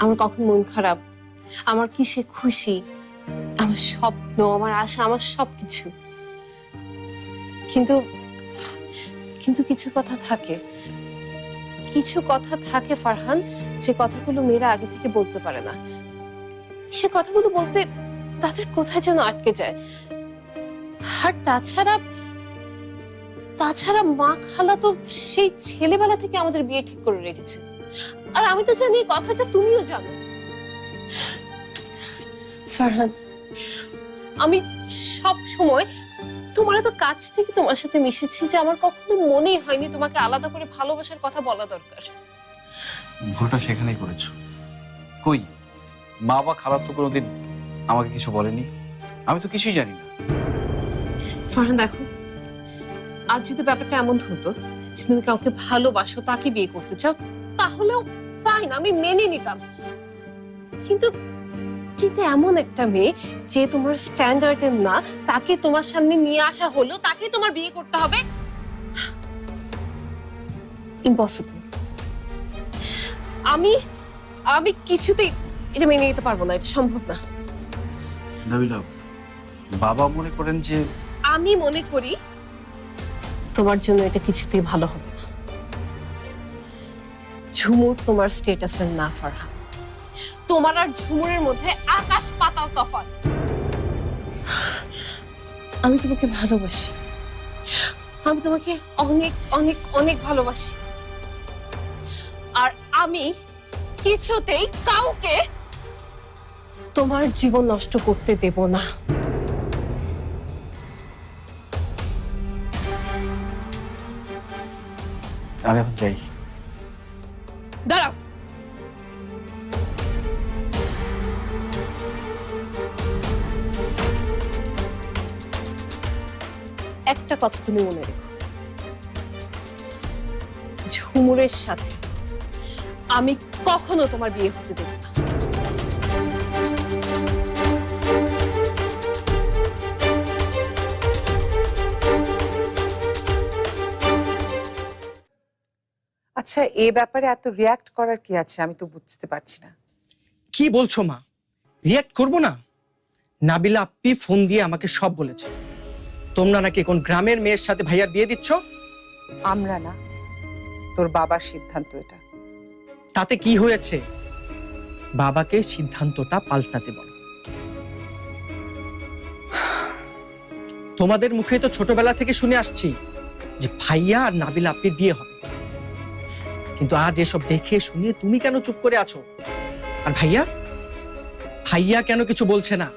আমার কখন মন খারাপ, আমার কিসে খুশি, আমার স্বপ্ন, আমার আশা, আমার সবকিছু। কিন্তু কিন্তু কিছু কথা থাকে, কিছু কথা থাকে ফারহান, যে কথাগুলো মেয়েরা আগে থেকে বলতে পারে না। সে কথাগুলো বলতে তাদের কোথায় যেন আটকে যায়। আর তাছাড়া মা খালা তো সেই ছেলেবেলা থেকে আমাদের বিয়ে ঠিক করে রেখেছে। আর আমি তো জানি এই কথাটা তুমিও জানো। ফারহান, আমি সব সময় তোমার এত কাছ থেকে তোমার সাথে মিশেছি যে আমার কখনো মনেই হয়নি তোমাকে আলাদা করে ভালোবাসার কথা বলা দরকার। ভুলটা সেখানেই করেছো। কই মা বা খালা তো কোনোদিন আমাকে কিছু বলেনি, আমি তো কিছুই জানি না। ফারহান দেখো, আজ যদি ব্যাপারটা এমন হতো যে তুমি কাউকে ভালোবাসো, তাকে বিয়ে করতে চাও, তাহলেও ফাইন, আমি মেনে নিতাম। কিন্তু কিন্তু এমন একটা মেয়ে যে তোমার স্ট্যান্ডার্ডের না, তাকে তোমার সামনে নিয়ে আসা হলো, তাকে তোমার বিয়ে করতে হবে, ইম্পসিবল। আমি কিছুতেই এটা মেনে নিতে পারবো না, এটা সম্ভব না। নাবিলা, বাবা মনে করেন যে আমি মনে করি তোমার জন্য এটা কিছুতেই ভালো হবে না। ঝুমুর তোমার স্ট্যাটাসের না ফারহান, তোমার আর ঝুমুরের মধ্যে আকাশ পাতাল তফাৎ। আমি তোমাকে ভালোবাসি, আমি তোমাকে অনেক অনেক অনেক ভালোবাসি। আর আমি কিছুতেই কাউকে তোমার জীবন নষ্ট করতে দেব না। আমি এখন যাই। দাঁড়াও, একটা কথা তুমি মনে রেখো, ঝুমুরের সাথে আমি কখনো তোমার বিয়ে হতে দেব না। আচ্ছা, এ ব্যাপারে এত রিয়াক্ট করার কি আছে? আমি তো বুঝতে পারছি না। কি বলছো মা? রিয়াক্ট করবো না? নাবিলা আপ্পি ফোন দিয়ে আমাকে সব বলেছে। তোমরা নাকি কোন গ্রামের মেয়ের সাথে ভাইয়ার বিয়ে দিচ্ছ। আমরা না, তোর বাবার সিদ্ধান্ত এটা। তাতে কি হয়েছে? বাবাকে সিদ্ধান্তটা পাল্টাতে বলো। তোমাদের মুখে তো ছোটবেলা থেকে শুনে আসছি যে ভাইয়া আর নাবিলা আপ্পির বিয়ে হবে, কিন্তু আজ এসব দেখে শুনে তুমি কেন চুপ করে আছো? আর ভাইয়া কেন কিছু বলছে না?